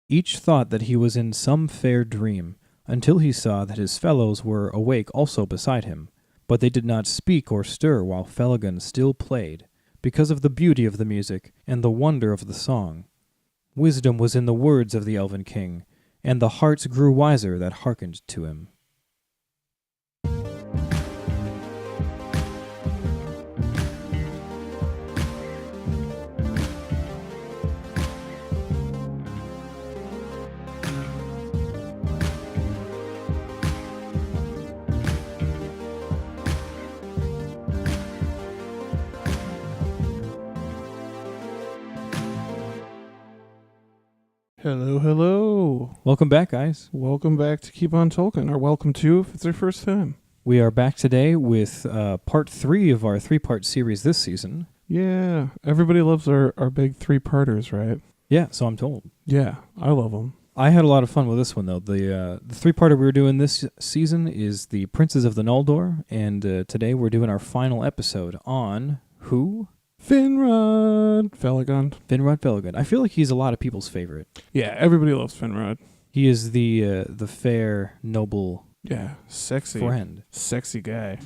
Each thought that he was in some fair dream, until he saw that his fellows were awake also beside him. But they did not speak or stir while Felagund still played, because of the beauty of the music and the wonder of the song. Wisdom was in the words of the Elven King, and the hearts grew wiser that hearkened to him. Hello, hello. Welcome back, guys. Welcome back to Keep on Tolkien, or welcome to if it's your first time. We are back today with part 3 of our 3-part series this season. Yeah, everybody loves our big 3-parters, right? Yeah, so I'm told. Yeah, I love them. I had a lot of fun with this one, though. The 3-parter we were doing this season is the Princes of the Noldor, and today we're doing our final episode on who? Finrod Felagund. Finrod Felagund. I feel like he's a lot of people's favorite. Yeah, everybody loves Finrod. He is the fair, noble sexy friend. Sexy guy.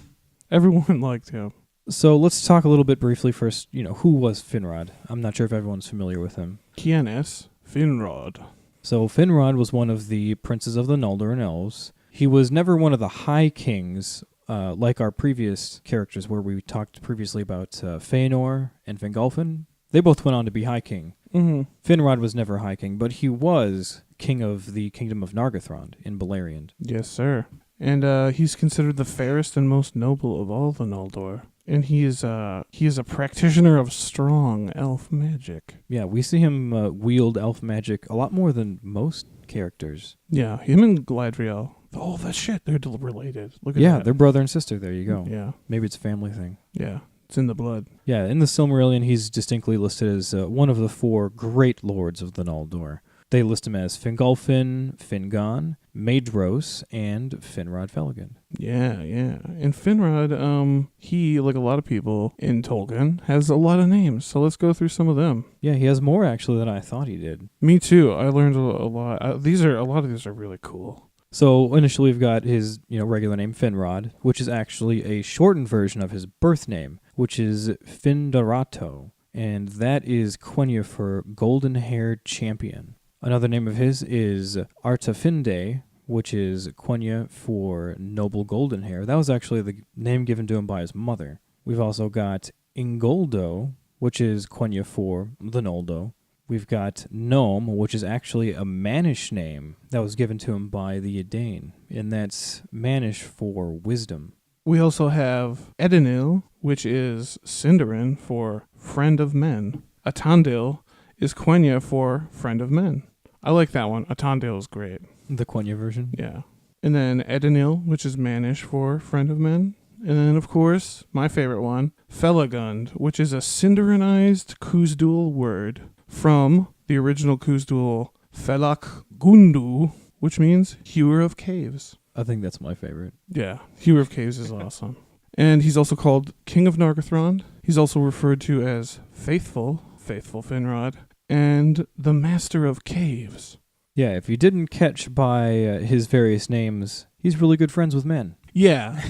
Everyone liked him. So let's talk a little bit briefly first, who was Finrod? I'm not sure if everyone's familiar with him. Kianis Finrod. So Finrod was one of the princes of the Noldor and Elves. He was never one of the High Kings, like our previous characters where we talked previously about Fëanor and Fingolfin. They both went on to be High King. Mm-hmm. Finrod was never High King, but he was king of the kingdom of Nargothrond in Beleriand. Yes, sir. And he's considered the fairest and most noble of all the Noldor. And he is a practitioner of strong elf magic. Yeah, we see him wield elf magic a lot more than most characters. Yeah, him and Galadriel. Oh, that shit, they're related. Look at that. Yeah, they're brother and sister. There you go. Yeah. Maybe it's a family thing. Yeah, it's in the blood. Yeah, in the Silmarillion, he's distinctly listed as one of the 4 great lords of the Noldor. They list him as Fingolfin, Fingon, Maedhros, and Finrod Felagund. Yeah. And Finrod, he, like a lot of people in Tolkien, has a lot of names. So let's go through some of them. Yeah, he has more actually than I thought he did. Me too. I learned a lot. A lot of these are really cool. So initially we've got his regular name Finrod, which is actually a shortened version of his birth name, which is Findorato, and that is Quenya for golden-haired champion. Another name of his is Artafinde, which is Quenya for noble golden hair. That was actually the name given to him by his mother. We've also got Ingoldo, which is Quenya for the Noldo. We've got Gnome, which is actually a Mannish name that was given to him by the Edain, and that's Mannish for wisdom. We also have Edenil, which is Sindarin for friend of men. Atandil is Quenya for friend of men. I like that one. Atandil is great. The Quenya version? Yeah. And then Edenil, which is Mannish for friend of men. And then, of course, my favorite one, Felagund, which is a Sindarinized Khuzdul word from the original Khuzdul Felak Gundu, which means hewer of caves. I think that's my favorite. Yeah, hewer of caves is awesome. And he's also called King of Nargothrond. He's also referred to as Faithful Finrod, and the Master of Caves. Yeah, if you didn't catch by his various names, he's really good friends with men. Yeah.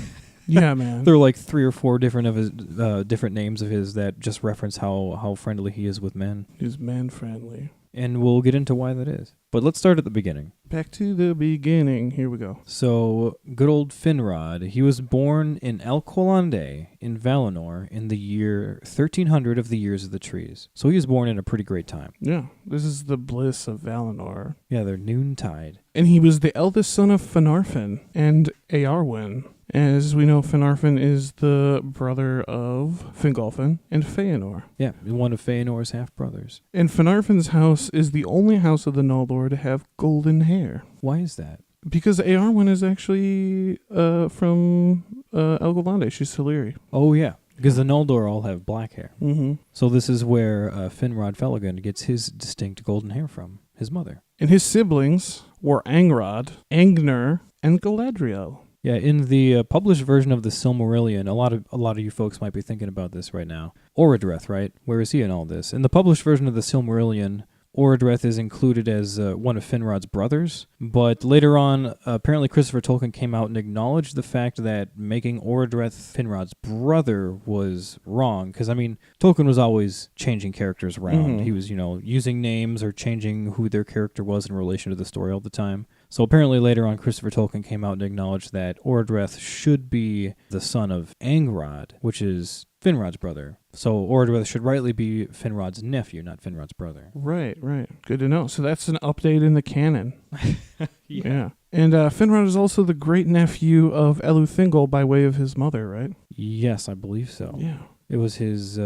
Yeah, man. There are like 3 or 4 different of his different names of his that just reference how friendly he is with men. He's man-friendly. And we'll get into why that is. But let's start at the beginning. Back to the beginning. Here we go. So, good old Finrod, he was born in Elqualande in Valinor in the year 1300 of the Years of the Trees. So he was born in a pretty great time. Yeah, this is the bliss of Valinor. Yeah, they're noontide. And he was the eldest son of Finarfin and Eärwen. As we know, Finarfin is the brother of Fingolfin and Fëanor. Yeah, one of Fëanor's half-brothers. And Finarfin's house is the only house of the Noldor to have golden hair. Why is that? Because Eärwen is actually from Elgolande. She's Teleri. Oh, yeah. Because the Noldor all have black hair. Mm-hmm. So this is where Finrod Felagund gets his distinct golden hair from, his mother. And his siblings were Angrod, Angner, and Galadriel. Yeah, in the published version of the Silmarillion, a lot of you folks might be thinking about this right now. Orodreth, right? Where is he in all this? In the published version of the Silmarillion, Orodreth is included as one of Finrod's brothers, but later on, apparently Christopher Tolkien came out and acknowledged the fact that making Orodreth Finrod's brother was wrong, because, I mean, Tolkien was always changing characters around. He was, using names or changing who their character was in relation to the story all the time. So apparently later on, Christopher Tolkien came out and acknowledged that Orodreth should be the son of Angrod, which is Finrod's brother. So Orodreth should rightly be Finrod's nephew, not Finrod's brother. Right. Good to know. So that's an update in the canon. Yeah. And Finrod is also the great-nephew of Eleuthingol by way of his mother, right? Yes, I believe so. Yeah. It was his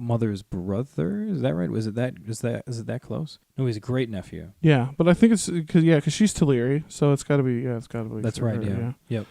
mother's brother. Is that right? Is it that close? No, he's a great nephew. Yeah, but I think it's because she's Teleri, so it's got to be. Yeah, it's got to be. That's right. Her, yeah. Yep.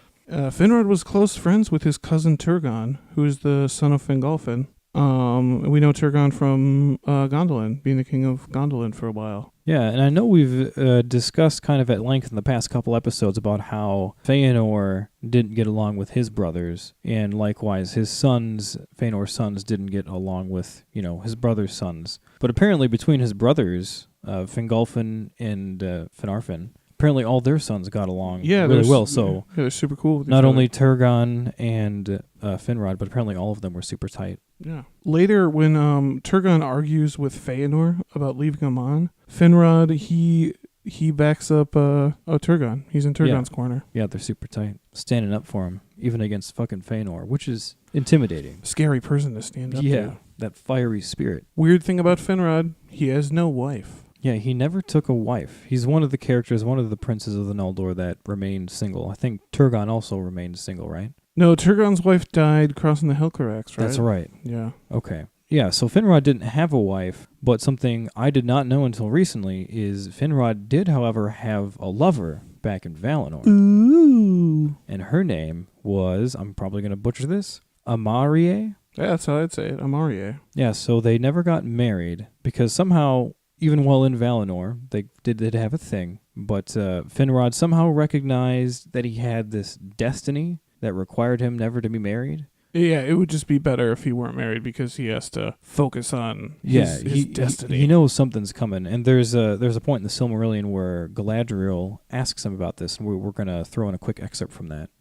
Finrod was close friends with his cousin Turgon, who is the son of Fingolfin. We know Turgon from Gondolin, being the king of Gondolin for a while. Yeah, and I know we've discussed kind of at length in the past couple episodes about how Feanor didn't get along with his brothers, and likewise his sons, Feanor's sons, didn't get along with, his brother's sons. But apparently between his brothers, Fingolfin and Finarfin, apparently all their sons got along really well. So they're super cool with not only Turgon and Finrod, but apparently all of them were super tight. Yeah. Later, when Turgon argues with Feanor about leaving him on, Finrod, he backs up Turgon. He's in Turgon's corner. Yeah, they're super tight. Standing up for him, even against fucking Feanor, which is intimidating. Scary person to stand up to. Yeah, that fiery spirit. Weird thing about Finrod, he has no wife. Yeah, he never took a wife. He's one of the characters, one of the princes of the Noldor that remained single. I think Turgon also remained single, right? No, Turgon's wife died crossing the Helcarax, right? That's right. Yeah. Okay. Yeah, so Finrod didn't have a wife, but something I did not know until recently is Finrod did, however, have a lover back in Valinor. Ooh. And her name was, I'm probably going to butcher this, Amarie? Yeah, that's how I'd say it, Amarie. Yeah, so they never got married because somehow, even while in Valinor, they did have a thing, but Finrod somehow recognized that he had this destiny that required him never to be married. Yeah, it would just be better if he weren't married because he has to focus on his destiny. He knows something's coming, and there's a point in the Silmarillion where Galadriel asks him about this, and we're going to throw in a quick excerpt from that.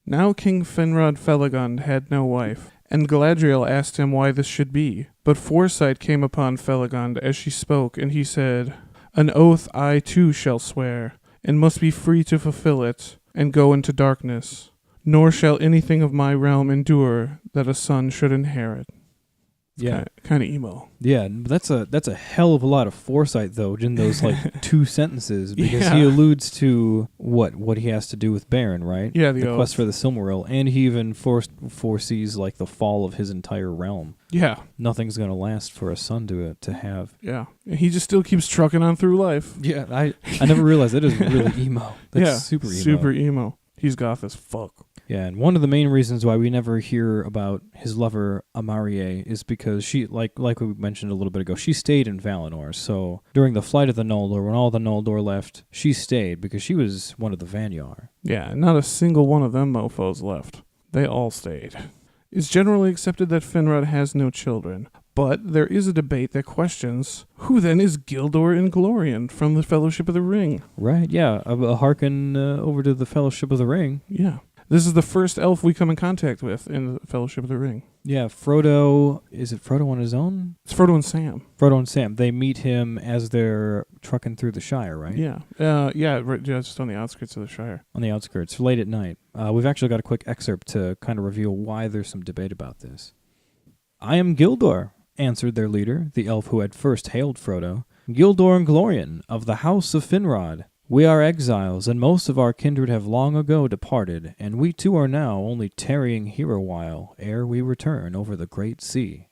Now King Finrod Felagund had no wife, and Galadriel asked him why this should be. But foresight came upon Felagund as she spoke, and he said, "An oath I too shall swear, and must be free to fulfill it, and go into darkness. Nor shall anything of my realm endure that a son should inherit." Yeah, kind of emo. Yeah, that's a hell of a lot of foresight though in those like two sentences, because he alludes to what he has to do with Beren, right? Yeah, the quest for the Silmaril, and he even foresees like the fall of his entire realm. Yeah, nothing's gonna last for a son to have. Yeah, and he just still keeps trucking on through life. Yeah, I never realized that is really emo. That's super emo. Super emo. He's goth as fuck. Yeah, and one of the main reasons why we never hear about his lover, Amarie, is because she, like we mentioned a little bit ago, she stayed in Valinor. So during the flight of the Noldor, when all the Noldor left, she stayed because she was one of the Vanyar. Yeah, not a single one of them mofos left. They all stayed. It's generally accepted that Finrod has no children, but there is a debate that questions, who then is Gildor Inglorian from the Fellowship of the Ring? Right, yeah, hearken over to the Fellowship of the Ring. Yeah. This is the first elf we come in contact with in the Fellowship of the Ring. Yeah, Frodo... Is it Frodo on his own? It's Frodo and Sam. Frodo and Sam. They meet him as they're trucking through the Shire, right? Yeah. Just on the outskirts of the Shire. On the outskirts, late at night. We've actually got a quick excerpt to kind of reveal why there's some debate about this. "I am Gildor," answered their leader, the elf who had first hailed Frodo. "Gildor Inglorian, of the house of Finrod. We are exiles, and most of our kindred have long ago departed, and we too are now only tarrying here a while, ere we return over the great sea."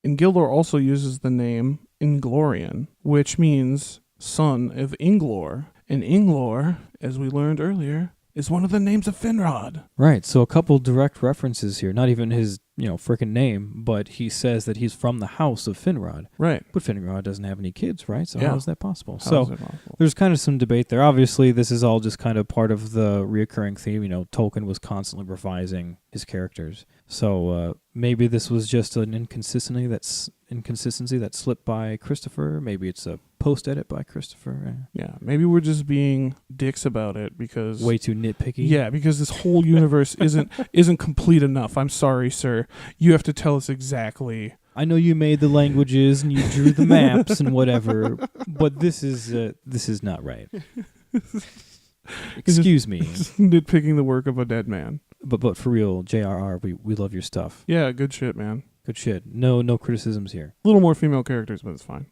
And Gildor also uses the name Inglorian, which means son of Inglor. And Inglor, as we learned earlier, is one of the names of Finrod. Right, so a couple direct references here. Not even his freaking name, but he says that he's from the house of Finrod. Right. But Finrod doesn't have any kids, right? So Yeah. how is that possible? How is it possible? There's kind of some debate there. Obviously, this is all just kind of part of the reoccurring theme. Tolkien was constantly revising his characters. So maybe this was just an inconsistency that slipped by Christopher. Maybe it's a post-edit by Christopher. Yeah, maybe we're just being dicks about it because Way too nitpicky. Yeah, because this whole universe isn't complete enough. I'm sorry, sir. You have to tell us exactly. I know you made the languages and you drew the maps and whatever, but this is not right. Excuse me. Just nitpicking the work of a dead man. But for real, J.R.R., we love your stuff. Yeah, good shit, man. Good shit. No criticisms here. A little more female characters, but it's fine.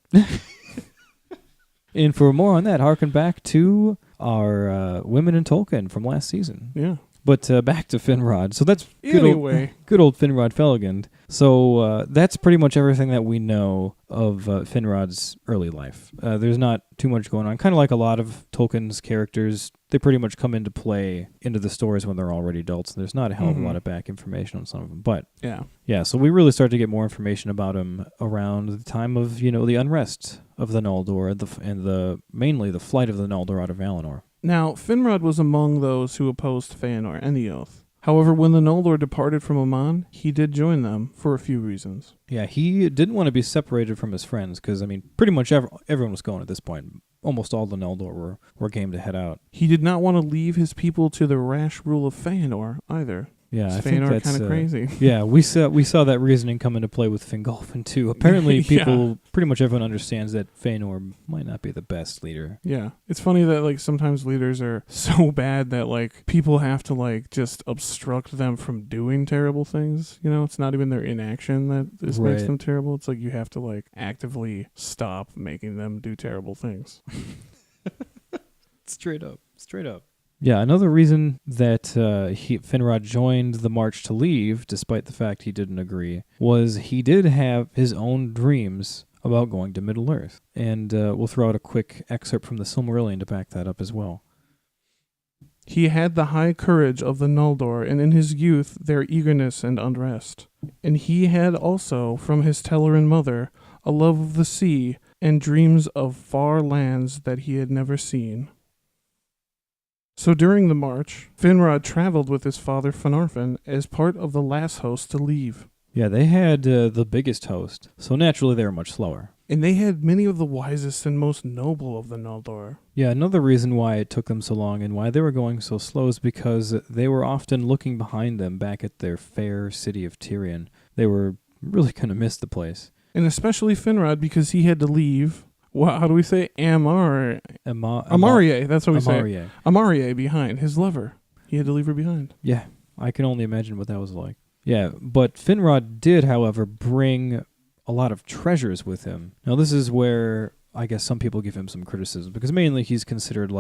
And for more on that, harken back to our Women in Tolkien from last season. Yeah. But back to Finrod. So that's good old Finrod Felagund. So that's pretty much everything that we know of Finrod's early life. There's not too much going on. Kind of like a lot of Tolkien's characters, they pretty much come into play into the stories when they're already adults. There's not a hell of a lot of back information on some of them. But yeah, so we really start to get more information about him around the time of, the unrest of the Noldor and mainly the flight of the Noldor out of Valinor. Now, Finrod was among those who opposed Feanor and the Oath. However, when the Noldor departed from Aman, he did join them for a few reasons. Yeah, he didn't want to be separated from his friends because, pretty much everyone was going at this point. Almost all the Noldor were game to head out. He did not want to leave his people to the rash rule of Feanor either. Yeah, I Feanor think that's kind of crazy. Yeah, we saw that reasoning come into play with Fingolfin too. Apparently, pretty much everyone understands that Feanor might not be the best leader. Yeah, it's funny that sometimes leaders are so bad that people have to just obstruct them from doing terrible things. It's not even their inaction that makes them terrible. It's you have to actively stop making them do terrible things. Straight up. Yeah, another reason that Finrod joined the march to leave, despite the fact he didn't agree, was he did have his own dreams about going to Middle-earth. And we'll throw out a quick excerpt from the Silmarillion to back that up as well. He had the high courage of the Noldor, and in his youth their eagerness and unrest. And he had also, from his Telerin mother, a love of the sea, and dreams of far lands that he had never seen. So during the march, Finrod traveled with his father Finarfin as part of the last host to leave. Yeah, they had the biggest host, so naturally they were much slower. And they had many of the wisest and most noble of the Noldor. Yeah, another reason why it took them so long and why they were going so slow is because they were often looking behind them back at their fair city of Tirion. They were really going to miss the place. And especially Finrod, because he had to leave... Well, how do we say Amarie? That's what we say. Amarie behind, his lover. He had to leave her behind. Yeah, I can only imagine what that was like. Yeah, but Finrod did, however, bring a lot of treasures with him. Now, this is where I guess some people give him some criticism, because mainly he's considered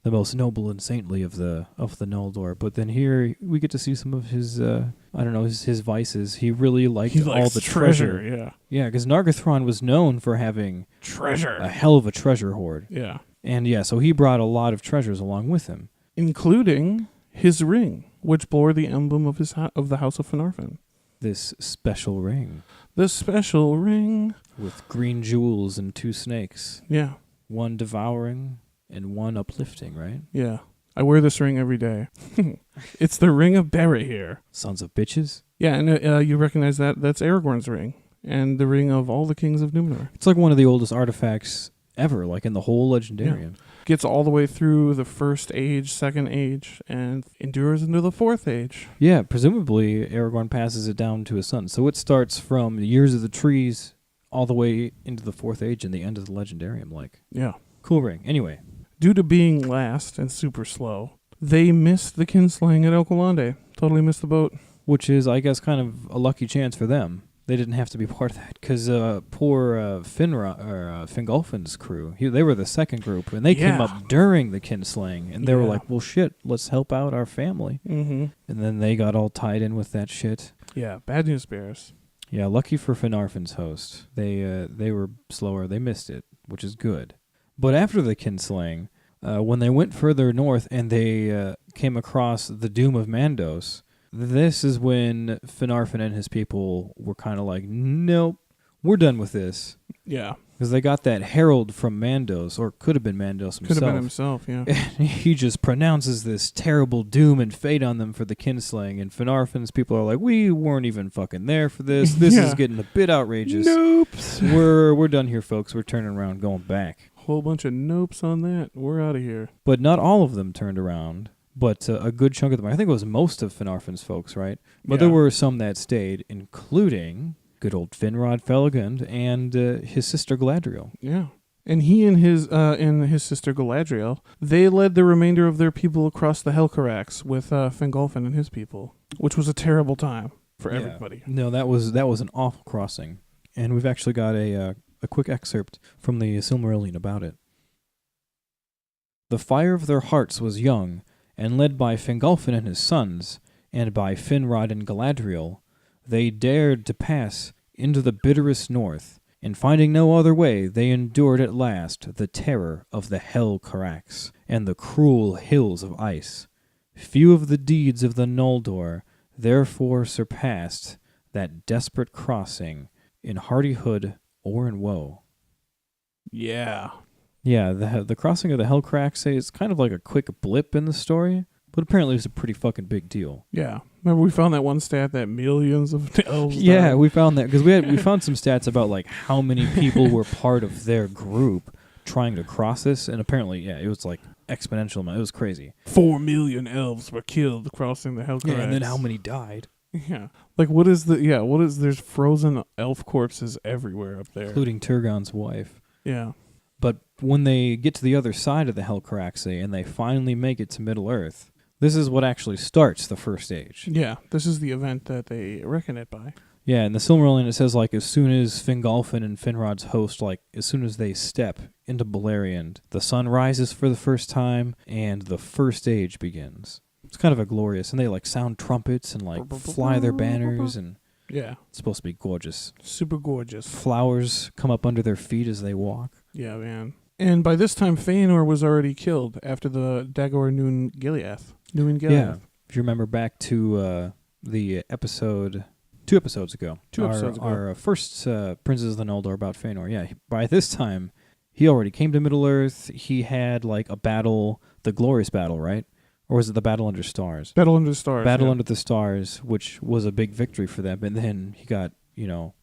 the most noble and saintly of the Noldor. But then here we get to see some of his his vices. He really liked all the treasure. Yeah. Yeah, because Nargothrond was known for having treasure, a hell of a treasure hoard. Yeah. And so he brought a lot of treasures along with him, including his ring, which bore the emblem of the House of Finarfin. This special ring. The special ring. With green jewels and 2 snakes. Yeah. One devouring and one uplifting, right? Yeah. I wear this ring every day. It's the ring of Barahir. Sons of bitches. Yeah, and you recognize that? That's Aragorn's ring. And the ring of all the kings of Numenor. It's like one of the oldest artifacts ever, in the whole Legendarium. Yeah. Gets all the way through the first age, second age, and endures into the fourth age. Yeah, presumably Aragorn passes it down to his son. So it starts from the years of the trees all the way into the fourth age and the end of the Legendarium. Yeah. Cool ring. Anyway. Due to being last and super slow, they missed the kinslaying at Oaklande. Totally missed the boat. Which is, I guess, kind of a lucky chance for them. They didn't have to be part of that, because poor Fingolfin's crew, they were the second group, and they came up during the kinslaying, and they were like, well, shit, let's help out our family. Mm-hmm. And then they got all tied in with that shit. Yeah, bad news bears. Yeah, lucky for Finarfin's host. They were slower. They missed it, which is good. But after the kinslaying, when they went further north and they came across the Doom of Mandos, This is when Finarfin and his people were kind of like, nope, we're done with this. Yeah. Because they got that herald from Mandos, or could have been Mandos himself. Could have been himself, yeah. And he just pronounces this terrible doom and fate on them for the kinslaying. And Finarfin's people are like, we weren't even fucking there for this. This is getting a bit outrageous. Nope. We're done here, folks. We're turning around, going back. Whole bunch of nopes on that. We're out of here. But not all of them turned around. But a good chunk of them. I think it was most of Finarfin's folks, right? But there were some that stayed, including good old Finrod Felagund and his sister Galadriel. Yeah. And he and his sister Galadriel, they led the remainder of their people across the Helcarax with Fingolfin and his people, which was a terrible time for everybody. No, that was an awful crossing. And we've actually got a quick excerpt from the Silmarillion about it. The fire of their hearts was young, and led by Fingolfin and his sons, and by Finrod and Galadriel, they dared to pass into the bitterest north, and finding no other way, they endured at last the terror of the Helcarax and the cruel hills of ice. Few of the deeds of the Noldor therefore surpassed that desperate crossing in hardihood or in woe. Yeah. Yeah, the crossing of the Helcarax is kind of like a quick blip in the story, but apparently it's a pretty fucking big deal. Yeah. Remember we found that one stat that millions of elves Yeah, died? we found that because we found some stats about like how many people were part of their group trying to cross this, and apparently, it was like exponential amount. It was crazy. 4 million elves were killed crossing the Helcarax. Yeah, and then how many died? Yeah. Like there's frozen elf corpses everywhere up there. Including Turgon's wife. Yeah. But when they get to the other side of the Helcarax and they finally make it to Middle-earth, this is what actually starts the First Age. Yeah, this is the event that they reckon it by. Yeah, in the Silmarillion it says like as soon as Fingolfin and Finrod's host, like as soon as they step into Beleriand, the sun rises for the first time and the First Age begins. It's kind of a glorious, and they like sound trumpets and like fly their banners, and yeah, it's supposed to be gorgeous. Super gorgeous. Flowers come up under their feet as they walk. Yeah, man. And by this time, Feanor was already killed after the Dagor Nun Gileath. Yeah, if you remember back to the episode 2 episodes ago. Our first Princes of the Noldor about Feanor. Yeah, by this time, he already came to Middle-earth. He had like a battle, the glorious battle, right? Or was it the Battle Under Stars? Battle Under Stars. Under the Stars, which was a big victory for them. And then he got,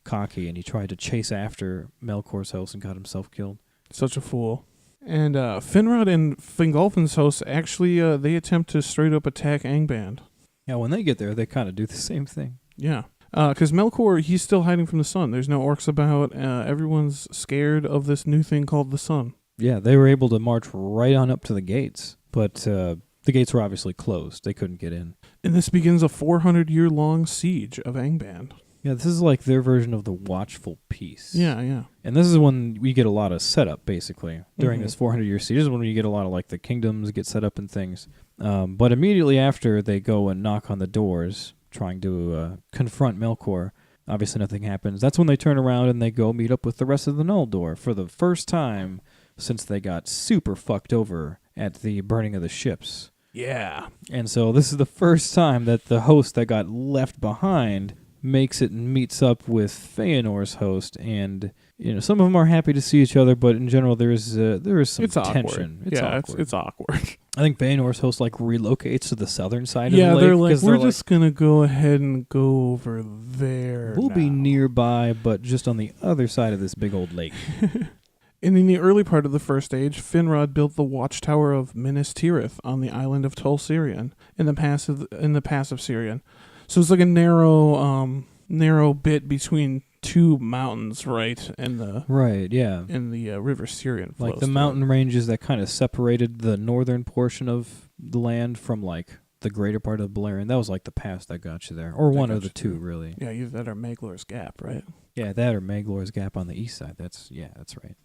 cocky and he tried to chase after Melkor's host and got himself killed. Such a fool. And Finrod and Fingolfin's hosts actually, they attempt to straight up attack Angband. Yeah, when they get there, they kind of do the same thing. Yeah. Because Melkor, he's still hiding from the sun. There's no orcs about. Everyone's scared of this new thing called the sun. Yeah, they were able to march right on up to the gates. But the gates were obviously closed. They couldn't get in. And this begins a 400-year-long siege of Angband. Yeah, this is like their version of the Watchful Peace. Yeah, yeah. And this is when we get a lot of setup, basically. During this 400-year siege, this is when we get a lot of, like, the kingdoms get set up and things. But immediately after, they go and knock on the doors, trying to confront Melkor. Obviously, nothing happens. That's when they turn around and they go meet up with the rest of the Noldor for the first time since they got super fucked over at the burning of the ships. Yeah. And so this is the first time that the host that got left behind makes it and meets up with Feanor's host, and some of them are happy to see each other, but in general there is some tension. It's awkward. It's awkward. I think Feanor's host like relocates to the southern side of the lake. Yeah, they're like, we're just gonna go ahead and go over there. We'll be nearby, but just on the other side of this big old lake. And in the early part of the First Age, Finrod built the watchtower of Minas Tirith on the island of Tol Sirion in the pass of Sirion. So it's like a narrow bit between two mountains, right? And the river Sirion flows like the mountain ranges that kind of separated the northern portion of the land from like the greater part of Beleriand. That was like the pass that got you there, or one of the two, really. Yeah, either that or Maglor's Gap, right? Yeah, that or Maglor's Gap on the east side. That's right.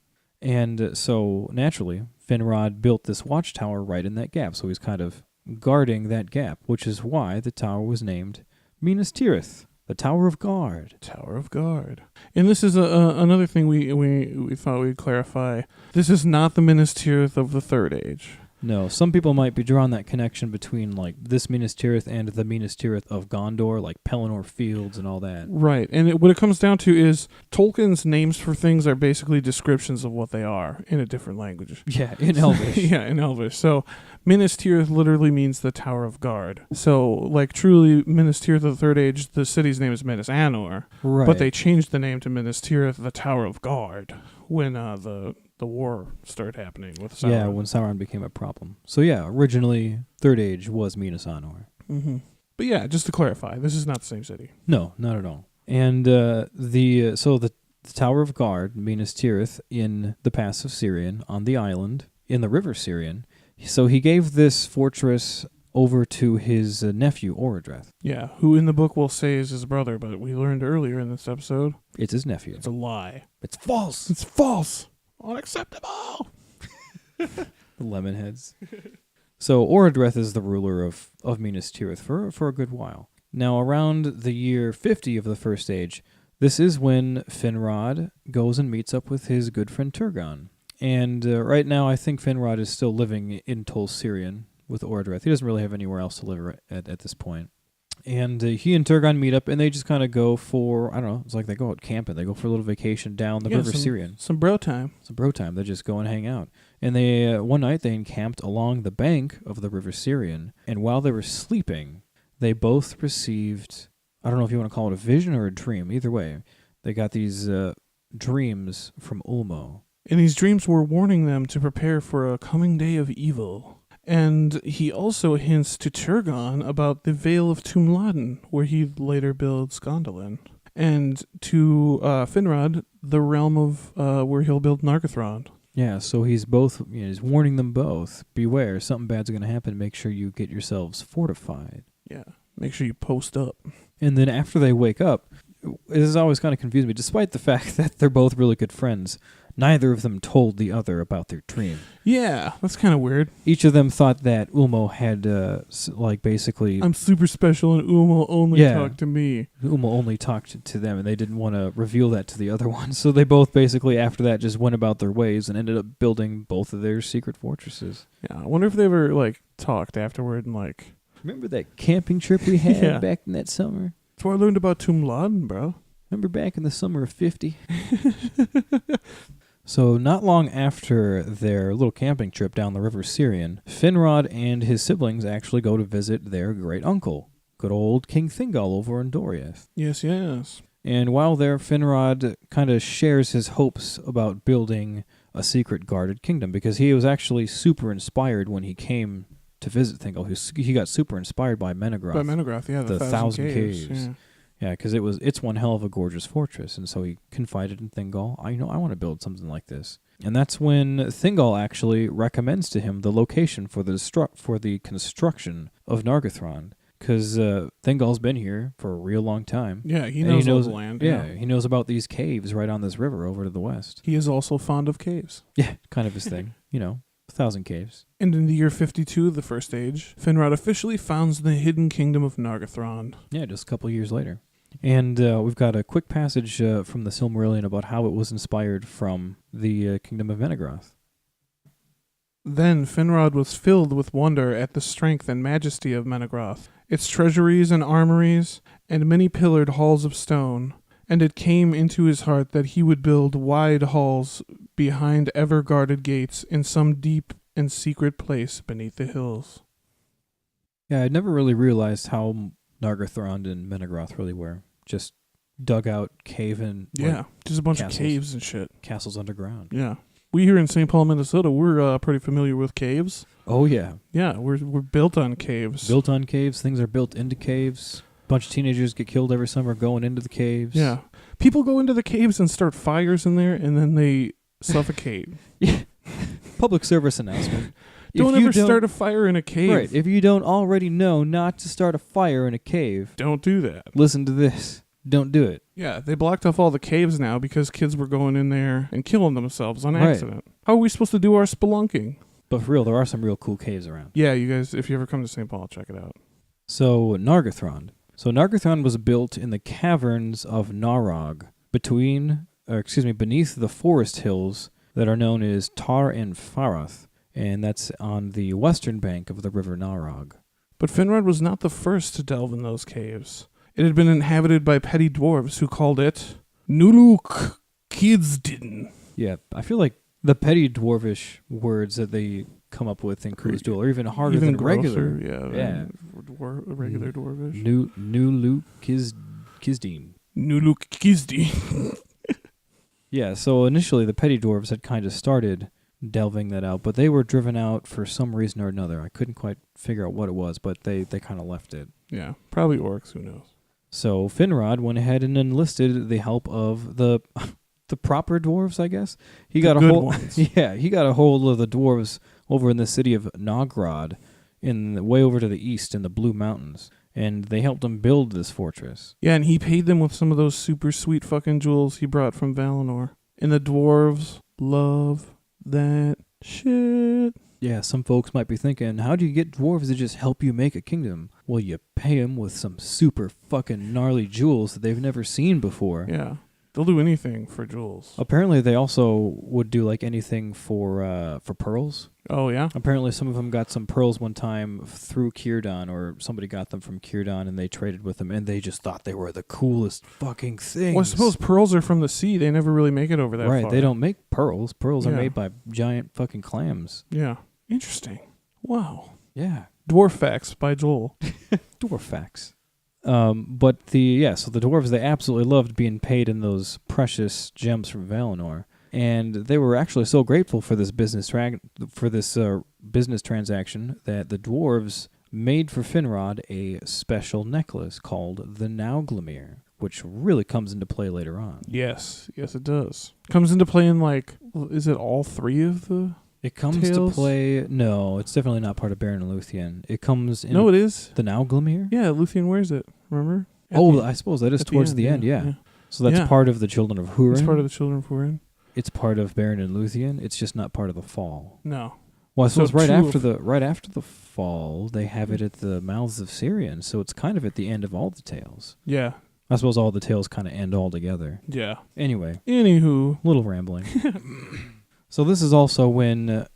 And so naturally, Finrod built this watchtower right in that gap. So he's kind of guarding that gap, which is why the tower was named Minas Tirith, the Tower of Guard. Tower of Guard. And this is another thing we thought we'd clarify. This is not the Minas Tirith of the Third Age. No, some people might be drawing that connection between like this Minas Tirith and the Minas Tirith of Gondor, like Pelennor Fields and all that. Right, and what it comes down to is Tolkien's names for things are basically descriptions of what they are in a different language. Yeah, in Elvish. Yeah, in Elvish. So Minas Tirith literally means the Tower of Guard. So, like, truly, Minas Tirith of the Third Age, the city's name is Minas Anor, Right. but they changed the name to Minas Tirith, the Tower of Guard, when the war started happening with Sauron. Yeah, when Sauron became a problem. So yeah, originally Third Age was Minas Anor. Mm-hmm. But yeah, just to clarify, this is not the same city. No, not at all. And the Tower of Guard, Minas Tirith, in the Pass of Sirion, on the island, in the River Sirion. So he gave this fortress over to his nephew, Orodreth. Yeah, who in the book will say is his brother, but we learned earlier in this episode, It's his nephew. it's a lie. It's false. It's false. Unacceptable. The Lemonheads. So Orodreth is the ruler of Minas Tirith for a good while. Now, around the year 50 of the First Age, this is when Finrod goes and meets up with his good friend Turgon. And right now, I think Finrod is still living in Tol Sirion with Orodreth. He doesn't really have anywhere else to live at this point. And he and Turgon meet up, and they just kind of go for, I don't know, it's like they go out camping. They go for a little vacation down the River Sirion. Some bro time. Some bro time. They just go and hang out. And they one night, they encamped along the bank of the River Sirion, and while they were sleeping, they both received, I don't know if you want to call it a vision or a dream. Either way, they got these dreams from Ulmo. And these dreams were warning them to prepare for a coming day of evil. And he also hints to Turgon about the Vale of Tumladen, where he later builds Gondolin. And to Finrod, the realm of where he'll build Nargothrond. Yeah, so he's he's warning them both. Beware, something bad's going to happen. Make sure you get yourselves fortified. Yeah, make sure you post up. And then after they wake up, this has always kind of confused me, despite the fact that they're both really good friends. Neither of them told the other about their dream. Yeah, that's kind of weird. Each of them thought that Ulmo had, basically... I'm super special and Ulmo only talked to me. Ulmo only talked to them, and they didn't want to reveal that to the other one. So they both basically, after that, just went about their ways and ended up building both of their secret fortresses. Yeah, I wonder if they ever, talked afterward and, Remember that camping trip we had back in that summer? That's where I learned about Tumladen, bro. Remember back in the summer of 50? So not long after their little camping trip down the River Sirion, Finrod and his siblings actually go to visit their great uncle, good old King Thingol over in Doriath. Yes, yes. And while there, Finrod kind of shares his hopes about building a secret guarded kingdom, because he was actually super inspired when he came to visit Thingol. He got super inspired by Menegroth. By Menegroth, yeah, the Thousand Caves. Yeah, because it's one hell of a gorgeous fortress, and so he confided in Thingol. I want to build something like this, and that's when Thingol actually recommends to him the location for the construction of Nargothrond, because Thingol's been here for a real long time. Yeah, he knows all the land. Yeah, he knows about these caves right on this river over to the west. He is also fond of caves. Yeah, kind of his thing. 1,000 caves. And in the year 52 of the First Age, Finrod officially founds the hidden kingdom of Nargothrond. Yeah, just a couple years later. And we've got a quick passage from the Silmarillion about how it was inspired from the kingdom of Menegroth. Then Finrod was filled with wonder at the strength and majesty of Menegroth, its treasuries and armories, and many pillared halls of stone. And it came into his heart that he would build wide halls behind ever-guarded gates in some deep and secret place beneath the hills. Yeah, I'd never really realized how Nargothrond and Menegroth really were. Just dug out cave and just a bunch castles, of caves and shit. Castles underground. Yeah. We here in St. Paul, Minnesota, we're pretty familiar with caves. Oh, yeah. Yeah, we're built on caves. Built on caves. Things are built into caves. A bunch of teenagers get killed every summer going into the caves. Yeah. People go into the caves and start fires in there, and then they suffocate. Yeah. Public service announcement. Don't ever start a fire in a cave. Right. If you don't already know not to start a fire in a cave, don't do that. Listen to this. Don't do it. Yeah, they blocked off all the caves now because kids were going in there and killing themselves on accident. How are we supposed to do our spelunking? But for real, there are some real cool caves around. Yeah, you guys, if you ever come to St. Paul, check it out. So, Nargothrond. So, Nargothrond was built in the caverns of Narog, beneath the forest hills that are known as Tar and Farath. and that's on the western bank of the River Narog. But Finrod was not the first to delve in those caves. It had been inhabited by petty dwarves who called it Nuluk Kidsdin. Yeah, I feel like the petty dwarvish words that they come up with in Cruz Duel are even harder than grosser, regular. Yeah. Regular dwarvish. Nuluk Kizdin. Nuluk Kizdin. Yeah, so initially the petty dwarves had kind of started delving that out, but they were driven out for some reason or another. I couldn't quite figure out what it was, but they kind of left it. Yeah, probably orcs, who knows. So Finrod went ahead and enlisted the help of the proper dwarves, I guess. He got a hold he got a hold of the dwarves over in the city of Nogrod, way over to the east in the Blue Mountains, and they helped him build this fortress. Yeah, and he paid them with some of those super sweet fucking jewels he brought from Valinor. And the dwarves love that shit. Yeah, some folks might be thinking, how do you get dwarves to just help you make a kingdom? Well, you pay them with some super fucking gnarly jewels that they've never seen before. Yeah, they'll do anything for jewels. Apparently, they also would do like anything for pearls. Oh, yeah? Apparently, some of them got some pearls one time through Círdan, or somebody got them from Círdan, and they traded with them, and they just thought they were the coolest fucking things. Well, I suppose pearls are from the sea. They never really make it over that far. Right, they don't make pearls. Pearls are made by giant fucking clams. Yeah. Interesting. Wow. Yeah. Dwarf Facts by Joel. Dwarf Facts. So the dwarves, they absolutely loved being paid in those precious gems from Valinor. And they were actually so grateful for this business transaction that the dwarves made for Finrod a special necklace called the Nauglamir, which really comes into play later on. Yes, it does. Comes into play in is it all three of the It comes tales? to play... No, it's definitely not part of Beren and Luthien. It comes in... No, it is. The Nauglamir? Yeah, Luthien wears it, remember? I suppose that is towards the end, yeah. So that's part of the Children of Húrin. It's part of the Children of Húrin. It's part of Beren and Luthien. It's just not part of the Fall. No. Well, I suppose right after the Fall, they have it at the mouths of Sirion, so it's kind of at the end of all the tales. Yeah. I suppose all the tales kind of end all together. Yeah. Anyway. Anywho. Little rambling. So this is also when the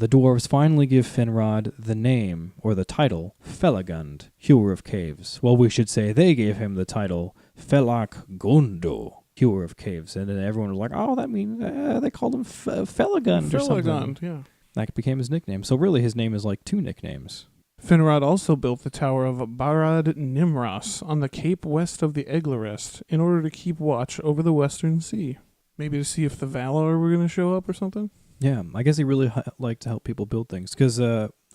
dwarves finally give Finrod the name, or the title, Felagund, Hewer of Caves. Well, we should say they gave him the title Felagund, Hewer of Caves. And then everyone was like, oh, that means they called him Felagund or something. Felagund, yeah. That became his nickname. So really his name is like two nicknames. Finrod also built the Tower of Barad Nimros on the cape west of the Eglarest in order to keep watch over the Western Sea. Maybe to see if the Valar were going to show up or something? Yeah, I guess he really liked to help people build things. Because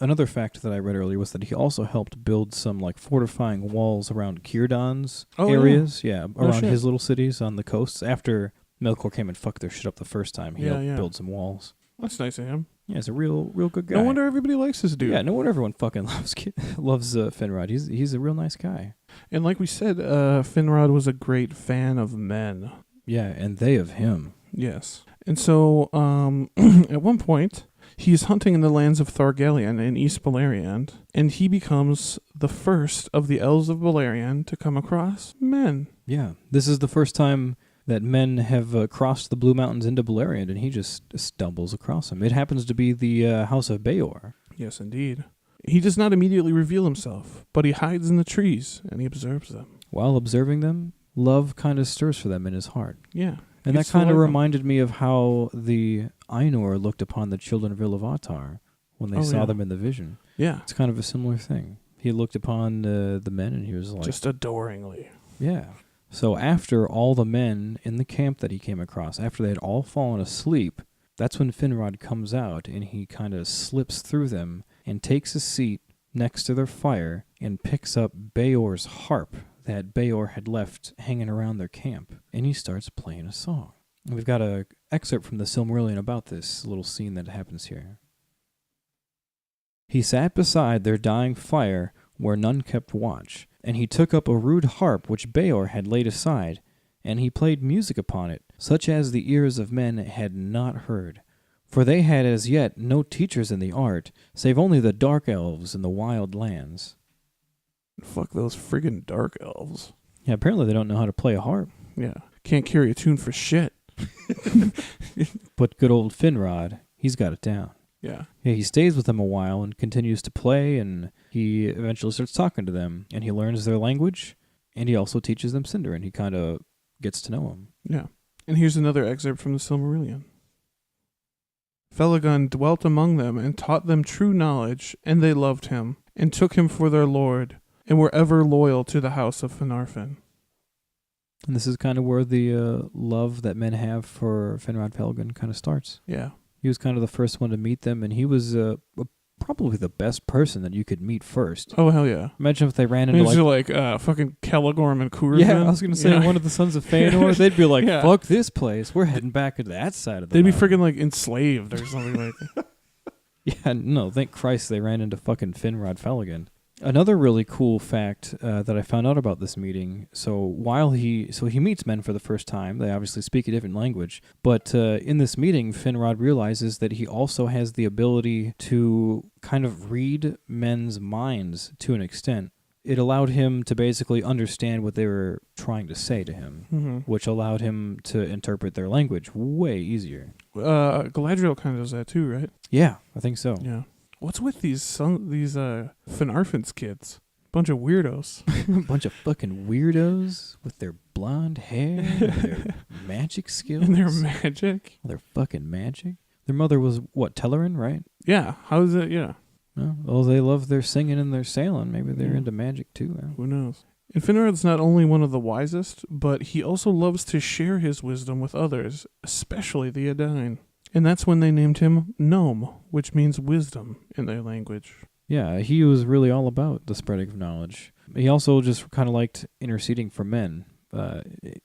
another fact that I read earlier was that he also helped build some fortifying walls around Círdan's areas. Yeah, around his little cities on the coasts. After Melkor came and fucked their shit up the first time, he helped build some walls. That's nice of him. Yeah, he's a real good guy. No wonder everybody likes this dude. Yeah, no wonder everyone fucking loves Finrod. He's a real nice guy. And like we said, Finrod was a great fan of men. Yeah, and they of him. Yes. And so, at one point, he is hunting in the lands of Thargelion in East Beleriand, and he becomes the first of the Elves of Beleriand to come across men. Yeah, this is the first time that men have crossed the Blue Mountains into Beleriand, and he just stumbles across them. It happens to be the House of Beor. Yes, indeed. He does not immediately reveal himself, but he hides in the trees, and he observes them. While observing them, love kind of stirs for them in his heart. Yeah. And that kind of reminded me of how the Ainur looked upon the children of Iluvatar when they saw them in the vision. Yeah. It's kind of a similar thing. He looked upon the men, and he was like... just adoringly. Yeah. So after all the men in the camp that he came across, after they had all fallen asleep, that's when Finrod comes out, and he kind of slips through them and takes a seat next to their fire and picks up Beor's harp that Beor had left hanging around their camp, and he starts playing a song. And we've got an excerpt from the Silmarillion about this little scene that happens here. He sat beside their dying fire where none kept watch, and he took up a rude harp which Beor had laid aside, and he played music upon it, such as the ears of men had not heard. For they had as yet no teachers in the art, save only the dark elves in the wild lands. Fuck those friggin' dark elves. Yeah, apparently they don't know how to play a harp. Yeah, can't carry a tune for shit. But good old Finrod, he's got it down. Yeah. Yeah, he stays with them a while and continues to play, and he eventually starts talking to them, and he learns their language, and he also teaches them Sindarin. He kind of gets to know them. Yeah. And here's another excerpt from the Silmarillion. Felagund dwelt among them and taught them true knowledge, and they loved him, and took him for their lord, and were ever loyal to the house of Finarfin. And this is kind of where the love that men have for Finrod Felagund kind of starts. Yeah. He was kind of the first one to meet them, and he was probably the best person that you could meet first. Oh, hell yeah. Imagine if they ran into fucking Kelagorm and Kurzman. Yeah, I was going to say one of the sons of Feanor. They'd be like, fuck this place. We're heading back to that side of the They'd be mountain. freaking like enslaved or something like that. Yeah, no, thank Christ they ran into fucking Finrod Felagund. Another really cool fact that I found out about this meeting, so he meets men for the first time, they obviously speak a different language, but in this meeting, Finrod realizes that he also has the ability to kind of read men's minds to an extent. It allowed him to basically understand what they were trying to say to him, which allowed him to interpret their language way easier. Galadriel kind of does that too, right? Yeah, I think so. Yeah. What's with these Finarfin's kids? Bunch of weirdos. A bunch of fucking weirdos with their blonde hair and their magic skills. And their magic. Their fucking magic. Their mother was, what, Telerin, right? Yeah. How's it? Yeah. Well, they love their singing and their sailing. Maybe they're into magic too. Who knows? And Finrod's not only one of the wisest, but he also loves to share his wisdom with others, especially the Edain. And that's when they named him Gnome, which means wisdom in their language. Yeah, he was really all about the spreading of knowledge. He also just kind of liked interceding for men.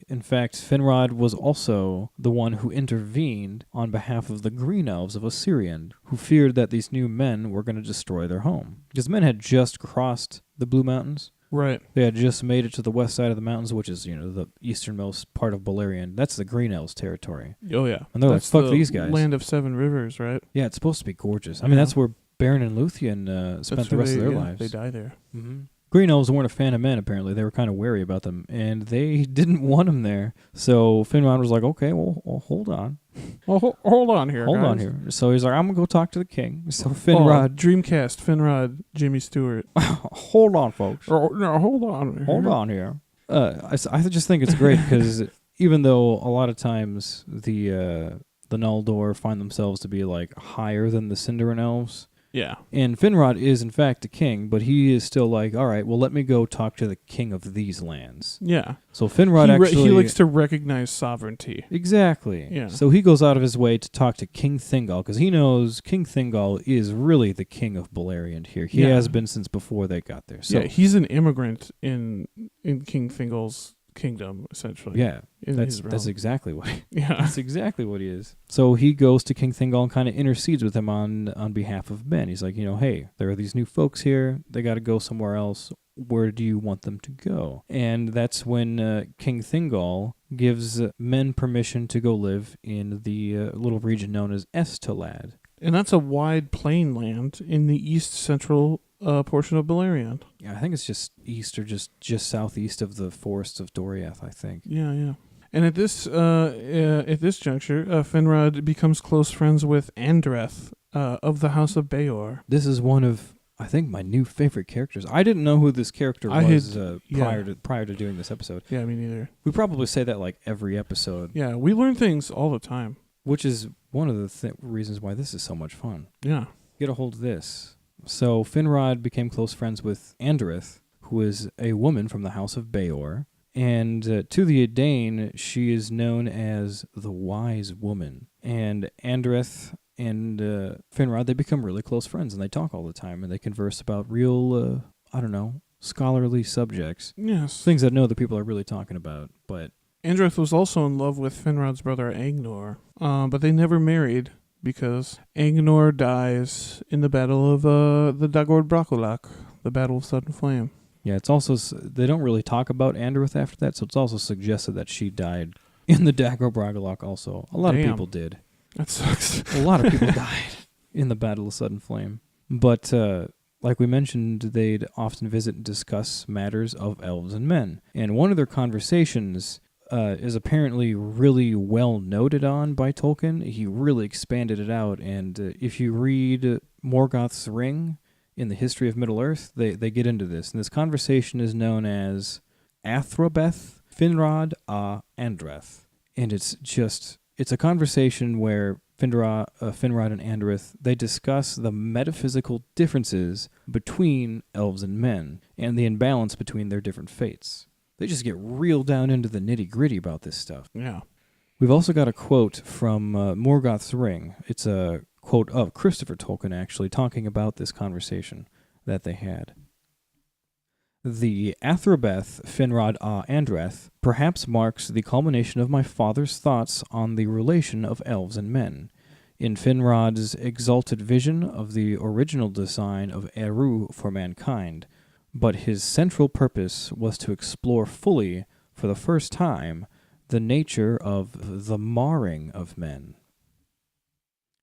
In fact, Finrod was also the one who intervened on behalf of the Green Elves of Osirian, who feared that these new men were going to destroy their home. Because men had just crossed the Blue Mountains. Right. They had just made it to the west side of the mountains, which is, the easternmost part of Beleriand. That's the Green Elves' territory. Oh, yeah. And they're that's like, fuck these guys. Land of Seven Rivers, right? Yeah, it's supposed to be gorgeous. I mean, that's where Beren and Luthien spent the rest of their lives. They die there. Mm-hmm. Green Elves weren't a fan of men, apparently. They were kind of wary about them, and they didn't want them there. So Finrod was like, okay, well hold on. Well, hold on here, Hold guys. on here. So he's like, I'm going to go talk to the king. So Finrod... Dreamcast, Finrod, Jimmy Stewart. Hold on, folks. No, hold on. Hold on here. I just think it's great, because even though a lot of times the Noldor find themselves to be like higher than the Sindarin Elves... Yeah. And Finrod is, in fact, the king, but he is still like, all right, well, let me go talk to the king of these lands. Yeah. So Finrod he likes to recognize sovereignty. Exactly. Yeah. So he goes out of his way to talk to King Thingol, because he knows King Thingol is really the king of Beleriand here. He has been since before they got there. So, yeah, he's an immigrant in King Thingol's kingdom, essentially. Yeah, that's exactly what. Yeah, that's exactly what he is. So he goes to King Thingol and kind of intercedes with him on behalf of men. He's like, hey, there are these new folks here. They got to go somewhere else. Where do you want them to go? And that's when King Thingol gives men permission to go live in the little region known as Estalad. And that's a wide plain land in the east central portion of Beleriand. Yeah, I think it's just east or just southeast of the forests of Doriath, I think. Yeah. And at this juncture, Finrod becomes close friends with Andreth of the House of Beor. This is one of, I think, my new favorite characters. I didn't know who this character was prior to doing this episode. Yeah, me neither. We probably say that like every episode. Yeah, we learn things all the time. Which is one of the reasons why this is so much fun. Yeah. Get a hold of this. So Finrod became close friends with Andreth, who is a woman from the House of Beor. And to the Edain, she is known as the Wise Woman. And Andreth and Finrod, they become really close friends, and they talk all the time, and they converse about real, scholarly subjects. Yes. Things that no other people are really talking about. But Andreth was also in love with Finrod's brother Angnor, but they never married because Angnor dies in the battle of the Dagor Bracolak, the Battle of Sudden Flame. Yeah, it's also, they don't really talk about Andreth after that, so it's also suggested that she died in the Dagor Bracolak also. A lot of people did. That sucks. A lot of people died in the Battle of Sudden Flame. But, like we mentioned, they'd often visit and discuss matters of elves and men. And one of their conversations is apparently really well noted on by Tolkien. He really expanded it out, and if you read Morgoth's Ring in the History of Middle-earth, they get into this. And this conversation is known as Athrobeth Finrod Andreth. And it's a conversation where Finrod and Andreth, they discuss the metaphysical differences between elves and men, and the imbalance between their different fates. They just get real down into the nitty-gritty about this stuff. Yeah. We've also got a quote from Morgoth's Ring. It's a quote of Christopher Tolkien, actually, talking about this conversation that they had. The Athrobeth Finrod Andreth perhaps marks the culmination of my father's thoughts on the relation of elves and men. In Finrod's exalted vision of the original design of Eru for mankind, but his central purpose was to explore fully, for the first time, the nature of the marring of men.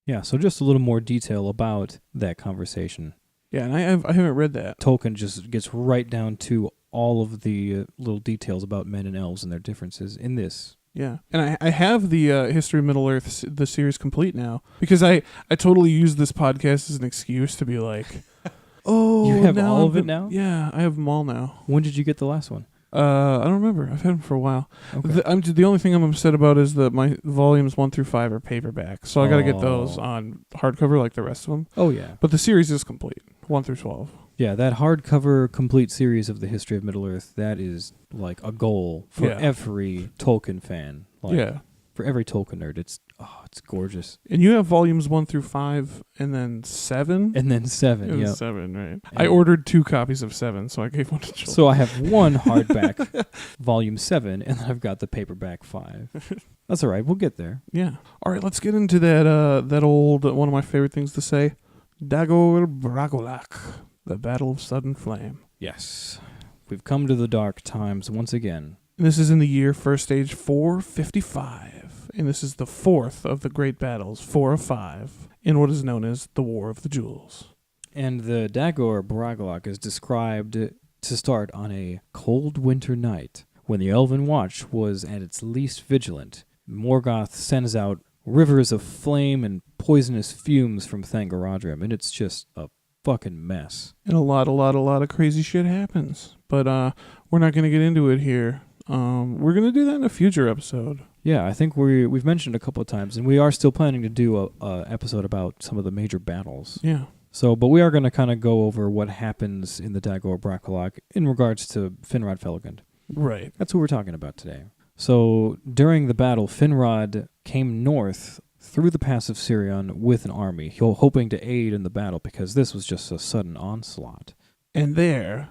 Yeah, so just a little more detail about that conversation. Yeah, and I haven't read that. Tolkien just gets right down to all of the little details about men and elves and their differences in this. Yeah, and I have the History of Middle-earth, the series complete now, because I totally use this podcast as an excuse to be like... Oh, you have all of it now? Yeah, I have them all now. When did you get the last one? I don't remember. I've had them for a while. Okay. The only thing I'm upset about is that my volumes 1 through 5 are paperback, so I got to get those on hardcover like the rest of them. Oh, yeah. But the series is complete, 1 through 12. Yeah, that hardcover complete series of the History of Middle-earth, that is like a goal for every Tolkien fan. Like, for every Tolkien nerd, it's gorgeous. And you have volumes 1 through 5, and then 7? And then 7, yeah. 7, right. I ordered 2 copies of 7, so I gave one to Joel. So I have one hardback, volume 7, and then I've got the paperback 5. That's all right, we'll get there. Yeah. All right, let's get into that old, one of my favorite things to say, Dagor Bragolak, the Battle of Sudden Flame. Yes. We've come to the dark times once again. And this is in the year First Age 455, and this is the fourth of the great battles, 4 of 5, in what is known as the War of the Jewels. And the Dagor Bragolak is described to start on a cold winter night, when the Elven Watch was at its least vigilant. Morgoth sends out rivers of flame and poisonous fumes from Thangorodrim, and it's just a fucking mess. And a lot of crazy shit happens. But we're not going to get into it here. We're going to do that in a future episode. Yeah, I think we've mentioned a couple of times, and we are still planning to do a episode about some of the major battles. Yeah. So, but we are going to kind of go over what happens in the Dagor Bragolak in regards to Finrod Felagund. Right. That's what we're talking about today. So, during the battle, Finrod came north through the Pass of Sirion with an army, hoping to aid in the battle because this was just a sudden onslaught. And they are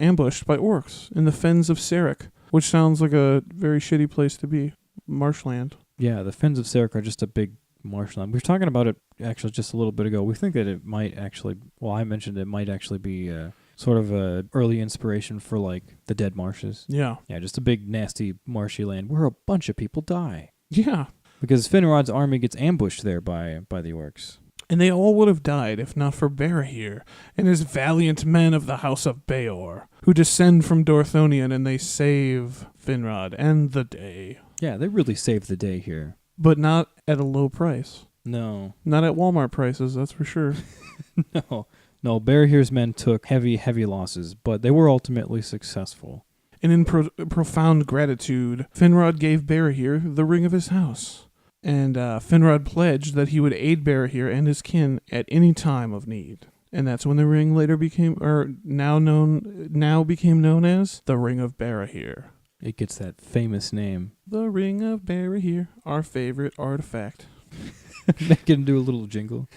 ambushed by orcs in the fens of Sarek, which sounds like a very shitty place to be. Marshland. Yeah, the fens of Sarek are just a big marshland. We were talking about it actually just a little bit ago. We think that it might actually, I mentioned it might actually be sort of a early inspiration for like the Dead Marshes. Yeah. Yeah, just a big nasty marshy land where a bunch of people die. Yeah. Because Finrod's army gets ambushed there by the orcs. And they all would have died if not for Barahir and his valiant men of the House of Beor, who descend from Dorthonion and they save Finrod and the day. Yeah, they really saved the day here. But not at a low price. No. Not at Walmart prices, that's for sure. No, Barahir's men took heavy losses, but they were ultimately successful. And in profound gratitude, Finrod gave Barahir the ring of his house. And Finrod pledged that he would aid Barahir and his kin at any time of need. And that's when the ring later became known as the Ring of Barahir. It gets that famous name. The Ring of Barahir, our favorite artifact. Make it into a little jingle.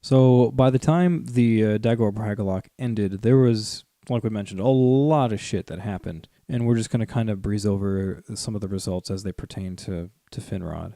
So by the time the Dagor Bragolak ended, there was, like we mentioned, a lot of shit that happened. And we're just going to kind of breeze over some of the results as they pertain to Finrod.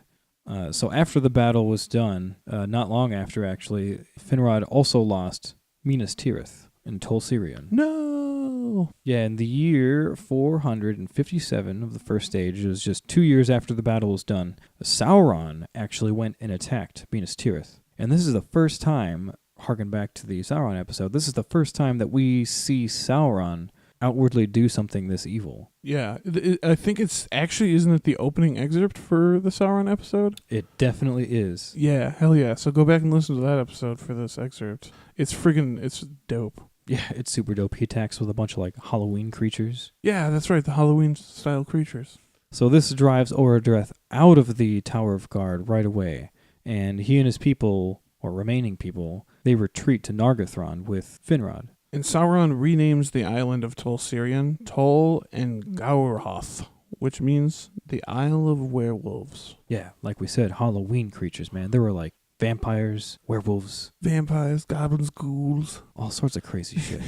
So after the battle was done, not long after actually, Finrod also lost Minas Tirith in Tol Sirion. No! Yeah, in the year 457 of the First Stage, it was just 2 years after the battle was done, Sauron actually went and attacked Minas Tirith. And this is the first time, harken back to the Sauron episode, this is the first time that we see Sauron outwardly do something this evil. Yeah, I think it's actually, isn't it the opening excerpt for the Sauron episode? It definitely is. Yeah, hell yeah. So go back and listen to that episode for this excerpt. It's dope. Yeah, it's super dope. He attacks with a bunch of like Halloween creatures. Yeah, that's right, the Halloween style creatures. So this drives Orodreth out of the Tower of Guard right away, and he and his people, or remaining people, they retreat to Nargothrond with Finrod. And Sauron renames the island of Tol Sirion Tol and Gaurhoth, which means the Isle of Werewolves. Yeah, like we said, Halloween creatures, man. There were like vampires, werewolves, Vampires, goblins, ghouls, all sorts of crazy shit.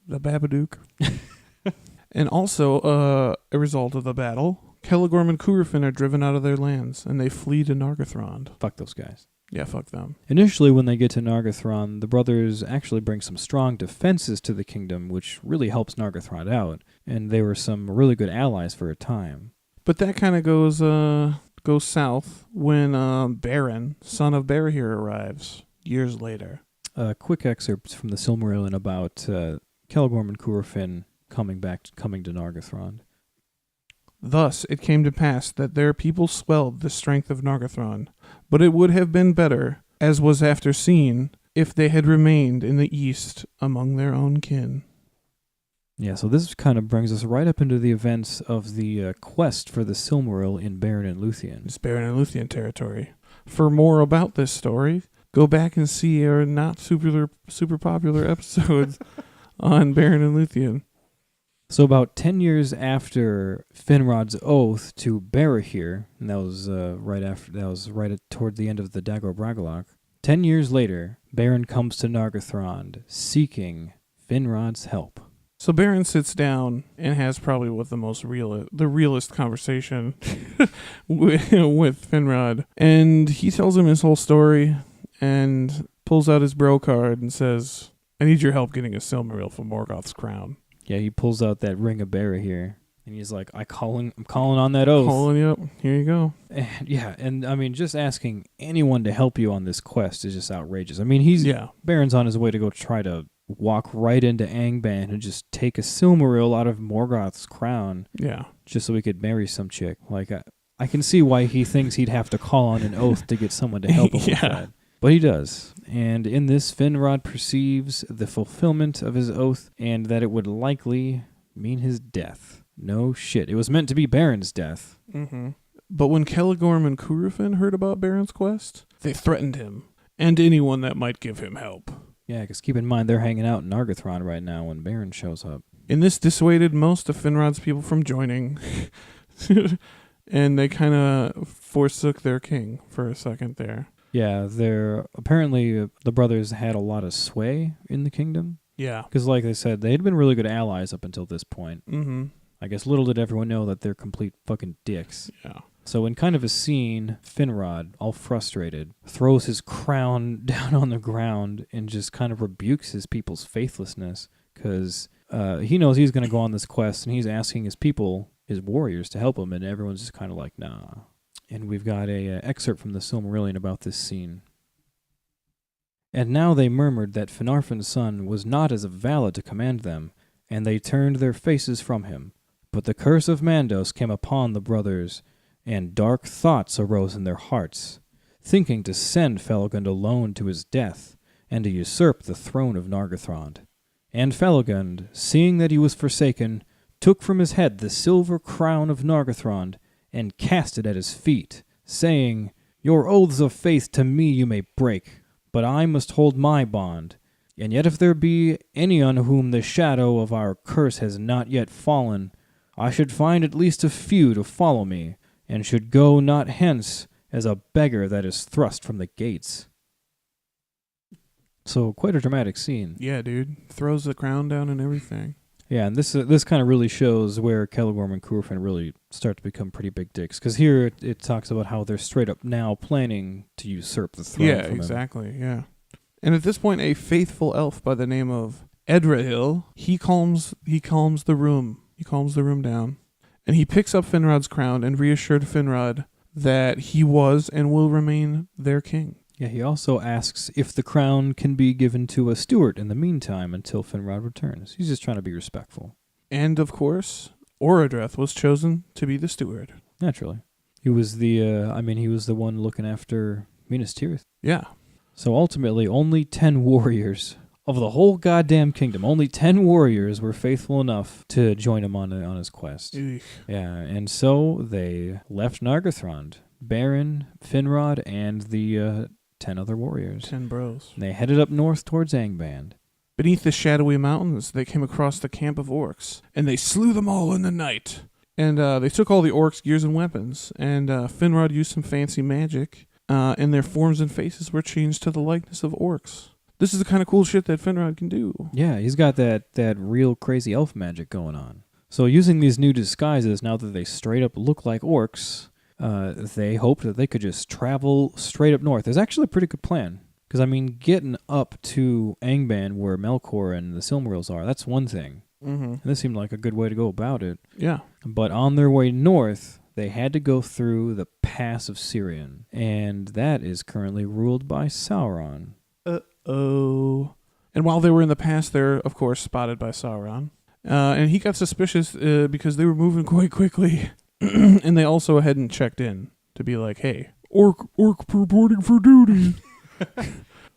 the Babadook. And also, a result of the battle, Celegorm and Curufin are driven out of their lands, and they flee to Nargothrond. Fuck those guys. Yeah, fuck them. Initially, when they get to Nargothrond, the brothers actually bring some strong defenses to the kingdom, which really helps Nargothrond out, and they were some really good allies for a time. But that kind of goes south when Beren, son of Barahir, arrives years later. A quick excerpt from the Silmarillion about Celegorm and Curufin coming to Nargothrond. Thus it came to pass that their people swelled the strength of Nargothrond, but it would have been better, as was after seen, if they had remained in the east among their own kin. Yeah, so this kind of brings us right up into the events of the quest for the Silmaril in Beren and Luthien. It's Beren and Luthien territory. For more about this story, go back and see our not super popular episodes on Beren and Luthien. So about 10 years after Finrod's oath to Barahir, and that was toward the end of the Dagor Bragollach, 10 years later, Beren comes to Nargothrond seeking Finrod's help. So Beren sits down and has probably what the realist conversation with Finrod, and he tells him his whole story and pulls out his bro card and says, "I need your help getting a Silmaril for Morgoth's crown." Yeah, he pulls out that ring of Barahir, and he's like, I'm calling on that oath. Calling you up. Here you go. And I mean, just asking anyone to help you on this quest is just outrageous. I mean, Beren's on his way to go try to walk right into Angband and just take a Silmaril out of Morgoth's crown. Yeah. Just so he could marry some chick. Like, I can see why he thinks he'd have to call on an oath to get someone to help him with that. But he does. And in this, Finrod perceives the fulfillment of his oath and that it would likely mean his death. No shit. It was meant to be Beren's death. Mm-hmm. But when Celegorm and Curufin heard about Beren's quest, they threatened him and anyone that might give him help. Yeah, because keep in mind, they're hanging out in Nargothrond right now when Beren shows up. And this dissuaded most of Finrod's people from joining. And they kind of forsook their king for a second there. Yeah, apparently the brothers had a lot of sway in the kingdom. Yeah. Because like I said, they had been really good allies up until this point. Mm-hmm. I guess little did everyone know that they're complete fucking dicks. Yeah. So in kind of a scene, Finrod, all frustrated, throws his crown down on the ground and just kind of rebukes his people's faithlessness because he knows he's going to go on this quest and he's asking his people, his warriors, to help him, and everyone's just kind of like, nah. And we've got a excerpt from the Silmarillion about this scene. And now they murmured that Finarfin's son was not as valid to command them, and they turned their faces from him. But the curse of Mandos came upon the brothers, and dark thoughts arose in their hearts, thinking to send Felagund alone to his death, and to usurp the throne of Nargothrond. And Felagund, seeing that he was forsaken, took from his head the silver crown of Nargothrond, and cast it at his feet, saying, "Your oaths of faith to me you may break, but I must hold my bond. And yet if there be any on whom the shadow of our curse has not yet fallen, I should find at least a few to follow me, and should go not hence as a beggar that is thrust from the gates." So quite a dramatic scene. Yeah, dude. Throws the crown down and everything. Yeah, and this kind of really shows where Celegorm and Curufin really start to become pretty big dicks. Because here it talks about how they're straight up now planning to usurp the throne from him. Yeah, exactly, yeah. And at this point, a faithful elf by the name of Edrahil, he calms the room. He calms the room down. And he picks up Finrod's crown and reassured Finrod that he was and will remain their king. Yeah, he also asks if the crown can be given to a steward in the meantime until Finrod returns. He's just trying to be respectful. And, of course, Orodreth was chosen to be the steward. Naturally. He was he was the one looking after Minas Tirith. Yeah. So ultimately, only 10 warriors of the whole goddamn kingdom, only 10 warriors were faithful enough to join him on his quest. Eek. Yeah, and so they left Nargothrond, Beren, Finrod, and the 10 other warriors. 10 bros. And they headed up north towards Angband. Beneath the shadowy mountains, they came across the camp of orcs, and they slew them all in the night. And they took all the orcs' gears and weapons, and Finrod used some fancy magic, and their forms and faces were changed to the likeness of orcs. This is the kind of cool shit that Finrod can do. Yeah, he's got that real crazy elf magic going on. So using these new disguises, now that they straight up look like orcs, they hoped that they could just travel straight up north. It's actually a pretty good plan. Because, getting up to Angband, where Melkor and the Silmarils are, that's one thing. Mm-hmm. And this seemed like a good way to go about it. Yeah. But on their way north, they had to go through the Pass of Sirion. And that is currently ruled by Sauron. Uh-oh. And while they were in the pass, they're, of course, spotted by Sauron. And he got suspicious because they were moving quite quickly. And they also hadn't checked in to be like, hey, orc reporting for duty.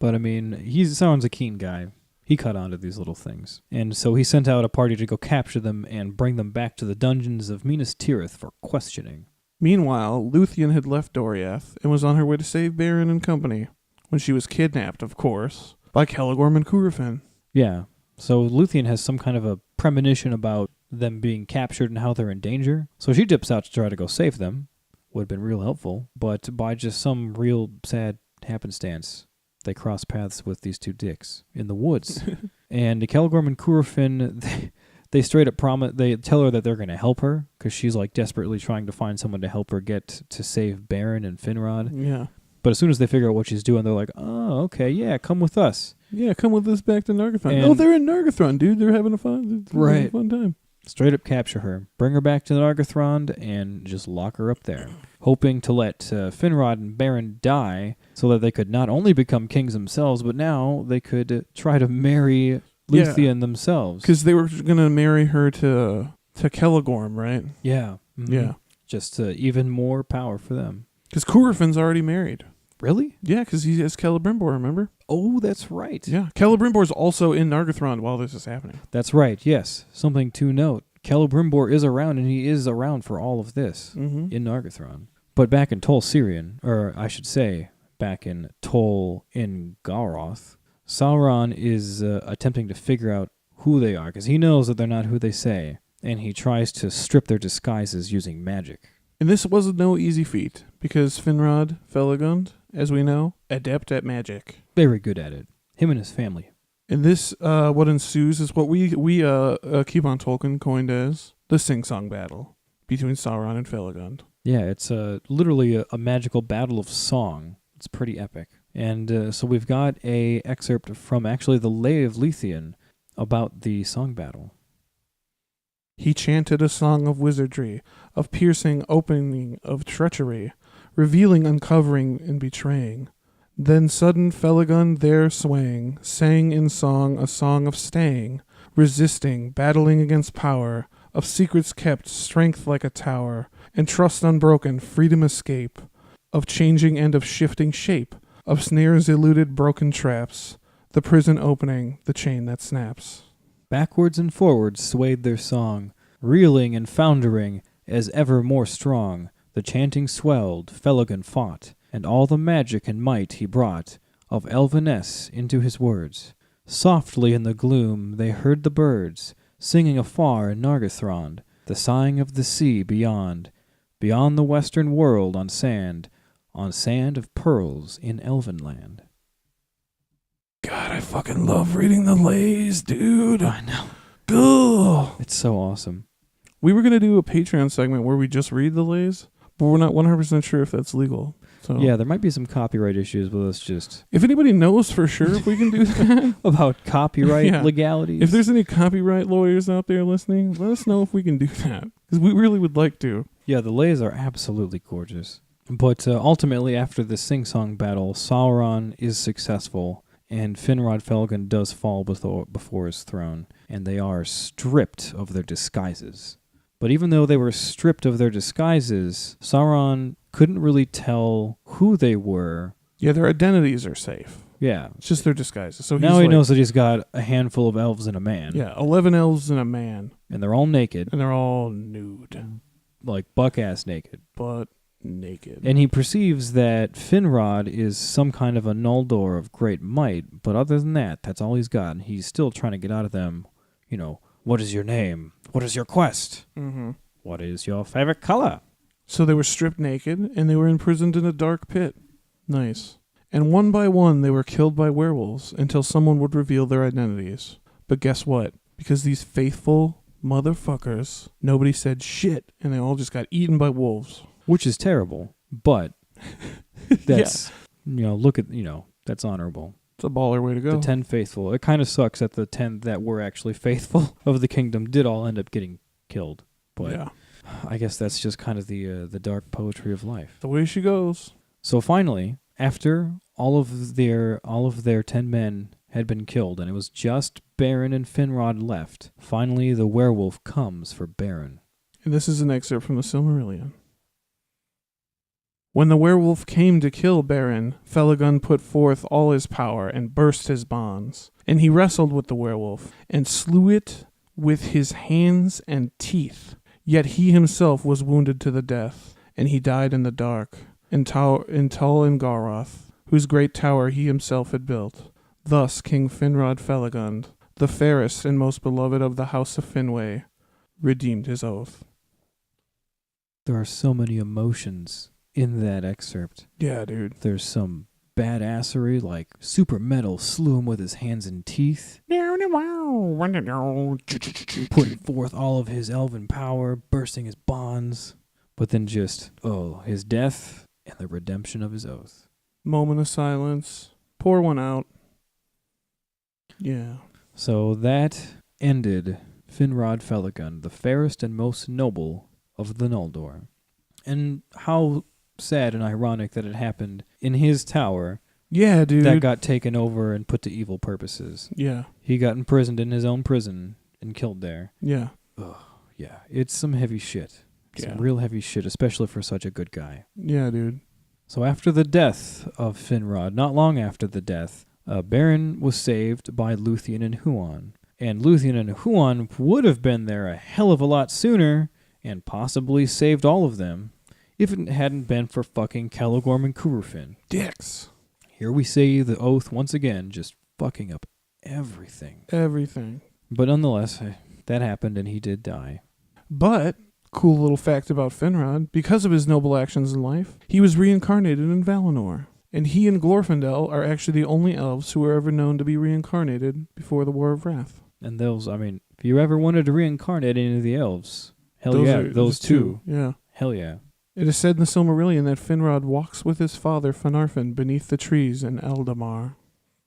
But, Sauron's a keen guy. He caught on to these little things. And so he sent out a party to go capture them and bring them back to the dungeons of Minas Tirith for questioning. Meanwhile, Luthien had left Doriath and was on her way to save Beren and company, when she was kidnapped, of course, by Celegorm and Curufin. Yeah, so Luthien has some kind of a premonition about them being captured and how they're in danger. So she dips out to try to go save them. Would have been real helpful. But by just some real sad happenstance, they cross paths with these two dicks in the woods. And Celegorm and Curufin, they straight up they tell her that they're going to help her, because she's like desperately trying to find someone to help her get to save Beren and Finrod. Yeah. But as soon as they figure out what she's doing, they're like, oh, okay, yeah, come with us. Yeah, come with us back to Nargothrond. They're in Nargothrond, dude. They're having a fun time. Straight up capture her, bring her back to Nargothrond, and just lock her up there, hoping to let Finrod and Beren die so that they could not only become kings themselves, but now they could try to marry Luthien themselves. Because they were going to marry her to Celegorm, right? Yeah. Mm-hmm. Yeah. Just even more power for them. Because Curufin's already married. Really? Yeah, because he has Celebrimbor, remember? Oh, that's right. Yeah. Celebrimbor's also in Nargothrond while this is happening. That's right, yes. Something to note. Celebrimbor is around, and he is around for all of this in Nargothrond. But back in Tol Sirion, or I should say, back in Tol in Galroth, Sauron is attempting to figure out who they are, because he knows that they're not who they say, and he tries to strip their disguises using magic. And this was no easy feat, because Finrod Felagund, as we know, adept at magic. Very good at it. Him and his family. And this, what ensues is what we keep on Tolkien coined as the sing-song battle between Sauron and Felagund. Yeah, it's literally a magical battle of song. It's pretty epic. And so we've got a excerpt from actually the Lay of Luthien about the song battle. He chanted a song of wizardry, of piercing, opening, of treachery, revealing, uncovering, and betraying. Then sudden Felagund there swaying, sang in song a song of staying, resisting, battling against power, of secrets kept, strength like a tower, and trust unbroken, freedom escape, of changing and of shifting shape, of snares eluded, broken traps, the prison opening, the chain that snaps. Backwards and forwards swayed their song, reeling and foundering, as ever more strong. The chanting swelled, Felagund fought, and all the magic and might he brought of elveness into his words. Softly in the gloom they heard the birds, singing afar in Nargothrond, the sighing of the sea beyond the western world on sand of pearls in Elvenland. God, I fucking love reading the lays, dude. I know. Ugh. It's so awesome. We were going to do a Patreon segment where we just read the lays, but we're not 100% sure if that's legal. So yeah, there might be some copyright issues with us just... If anybody knows for sure if we can do that. About copyright legalities. If there's any copyright lawyers out there listening, let us know if we can do that. Because we really would like to. Yeah, the lays are absolutely gorgeous. But ultimately, after the sing-song battle, Sauron is successful and Finrod Felagund does fall before his throne, and they are stripped of their disguises. But even though they were stripped of their disguises, Sauron couldn't really tell who they were. Yeah, their identities are safe. Yeah. It's just their disguises. So now he knows that he's got a handful of elves and a man. Yeah, 11 elves and a man. And they're all naked. And they're all nude. Like buck-ass naked. But naked. And he perceives that Finrod is some kind of a Noldor of great might, but other than that, that's all he's got. And he's still trying to get out of them, what is your name? What is your quest? Mm-hmm. What is your favorite color? So they were stripped naked, and they were imprisoned in a dark pit. Nice. And one by one, they were killed by werewolves until someone would reveal their identities. But guess what? Because these faithful motherfuckers, nobody said shit, and they all just got eaten by wolves. Which is terrible, but that's, look at, that's honorable. It's a baller way to go. The 10 faithful. It kind of sucks that the 10 that were actually faithful of the kingdom did all end up getting killed. But yeah. I guess that's just kind of the dark poetry of life. The way she goes. So finally, after all of their 10 men had been killed, and it was just Beren and Finrod left, finally the werewolf comes for Beren. And this is an excerpt from the Silmarillion. When the werewolf came to kill Beren, Felagund put forth all his power and burst his bonds. And he wrestled with the werewolf, and slew it with his hands and teeth. Yet he himself was wounded to the death, and he died in the dark, in Tol Ingaroth, whose great tower he himself had built. Thus King Finrod Felagund, the fairest and most beloved of the house of Finwë, redeemed his oath. There are so many emotions in that excerpt. Yeah, dude. There's some badassery, like super metal slew him with his hands and teeth, putting forth all of his elven power, bursting his bonds, but then just, his death and the redemption of his oath. Moment of silence. Pour one out. Yeah. So that ended Finrod Felagund, the fairest and most noble of the Noldor. And how sad and ironic that it happened in his tower. Yeah, dude. That got taken over and put to evil purposes. Yeah. He got imprisoned in his own prison and killed there. Yeah. Ugh, yeah. It's some heavy shit. Some real heavy shit, especially for such a good guy. Yeah, dude. So after the death of Finrod, not long after the death, Beren was saved by Luthien and Huan. And Luthien and Huan would have been there a hell of a lot sooner and possibly saved all of them if it hadn't been for fucking Celegorm and Curufin. Dicks. Here we see the oath once again, just fucking up everything. Everything. But nonetheless, that happened and he did die. But, cool little fact about Finrod, because of his noble actions in life, he was reincarnated in Valinor. And he and Glorfindel are actually the only elves who were ever known to be reincarnated before the War of Wrath. And those, if you ever wanted to reincarnate any of the elves, those two. Yeah. Hell yeah. It is said in the Silmarillion that Finrod walks with his father Finarfin beneath the trees in Eldamar.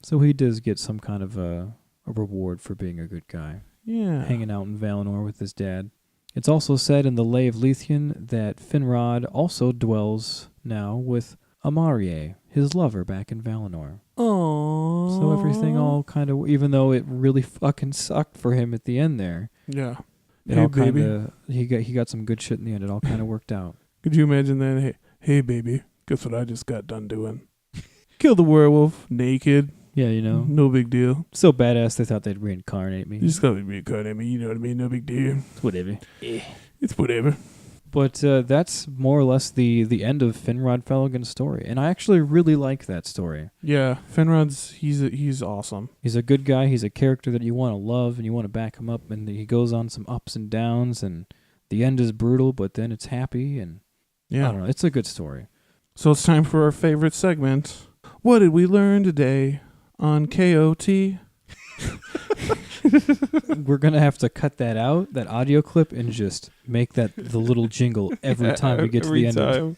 So he does get some kind of a reward for being a good guy. Yeah. Hanging out in Valinor with his dad. It's also said in the Lay of Luthien that Finrod also dwells now with Amarie, his lover back in Valinor. Aww. So everything all kind of, even though it really fucking sucked for him at the end there. Yeah. It all kinda, he got some good shit in the end. It all kind of worked out. Could you imagine that? Hey, baby, guess what I just got done doing? Kill the werewolf, naked. Yeah, No big deal. So badass they thought they'd reincarnate me. You just gotta reincarnate me, you know what I mean? No big deal. It's whatever. It's whatever. But that's more or less the end of Finrod Felagund's story. And I actually really like that story. Yeah, Finrod's, he's awesome. He's a good guy. He's a character that you want to love and you want to back him up. And he goes on some ups and downs. And the end is brutal, but then it's happy. And yeah. I don't know. It's a good story. So it's time for our favorite segment. What did we learn today on KOT? We're going to have to cut that out, that audio clip, and just make that the little jingle every time we get to the end of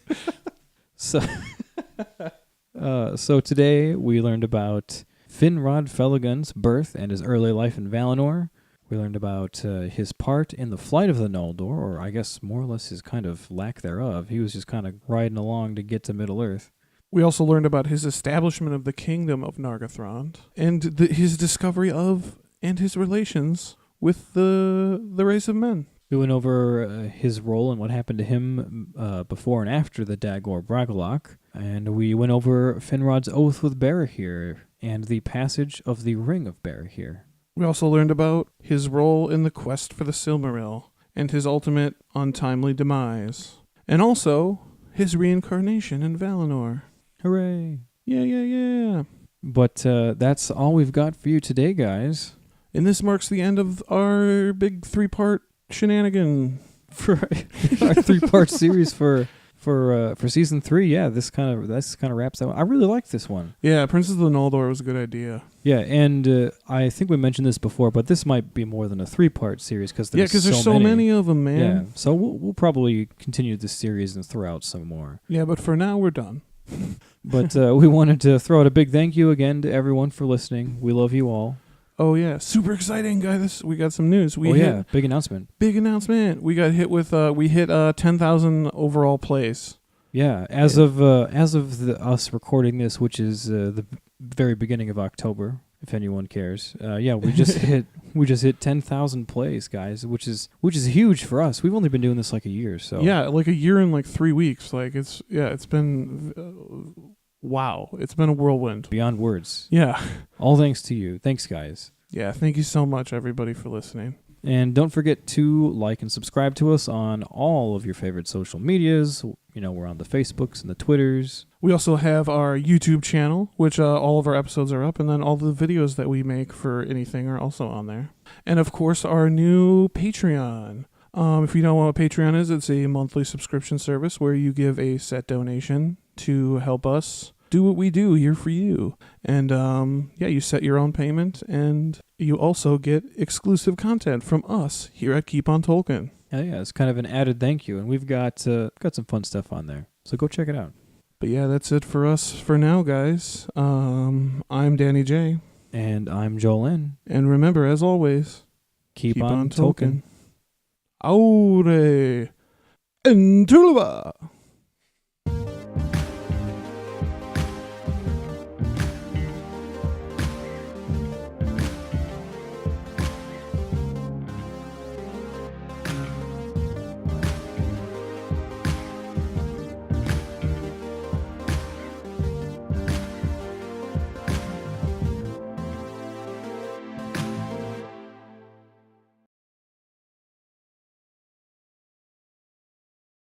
it. So today we learned about Finrod Felagund's birth and his early life in Valinor. We learned about his part in the flight of the Noldor, or I guess more or less his kind of lack thereof. He was just kind of riding along to get to Middle-earth. We also learned about his establishment of the kingdom of Nargothrond and his discovery of and his relations with the race of men. We went over his role and what happened to him before and after the Dagor Bragollach, and we went over Finrod's oath with Barahir and the passage of the Ring of Barahir. We also learned about his role in the quest for the Silmaril and his ultimate untimely demise, and also his reincarnation in Valinor. Hooray! Yeah. But that's all we've got for you today, guys. And this marks the end of our big 3-part shenanigan. For our 3-part series for season 3, yeah, this kind of wraps that one. I really like this one. Yeah, Princes of the Noldor was a good idea. Yeah, and I think we mentioned this before, but this might be more than a 3-part series because there's so many of them, man. Yeah, so we'll probably continue this series and throw out some more. Yeah, but for now we're done. But we wanted to throw out a big thank you again to everyone for listening. We love you all. Oh yeah, super exciting, guys! We got some news. Big announcement. Big announcement. We got hit with 10,000 overall plays. Yeah, as of us recording this, which is the very beginning of October, if anyone cares. We just hit 10,000 plays, guys, which is huge for us. We've only been doing this like a year, so yeah, like a year and like 3 weeks. Like it's been wow, it's been a whirlwind beyond words. Yeah, all thanks to you. Thanks, guys. Yeah, thank you so much, everybody, for listening. And don't forget to like and subscribe to us on all of your favorite social medias. You know, we're on the Facebooks and the Twitters. We also have our YouTube channel, which all of our episodes are up, and then all the videos that we make for anything are also on there. And, of course, our new Patreon. If you don't know what Patreon is, it's a monthly subscription service where you give a set donation to help us do what we do here for you. And, you set your own payment, and you also get exclusive content from us here at Keep on Tolkien. Yeah, it's kind of an added thank you, and we've got some fun stuff on there. So go check it out. But yeah, that's it for us for now, guys. I'm Danny J. And I'm Joel N. And remember, as always, keep on Tolkien. Aure. Entulva.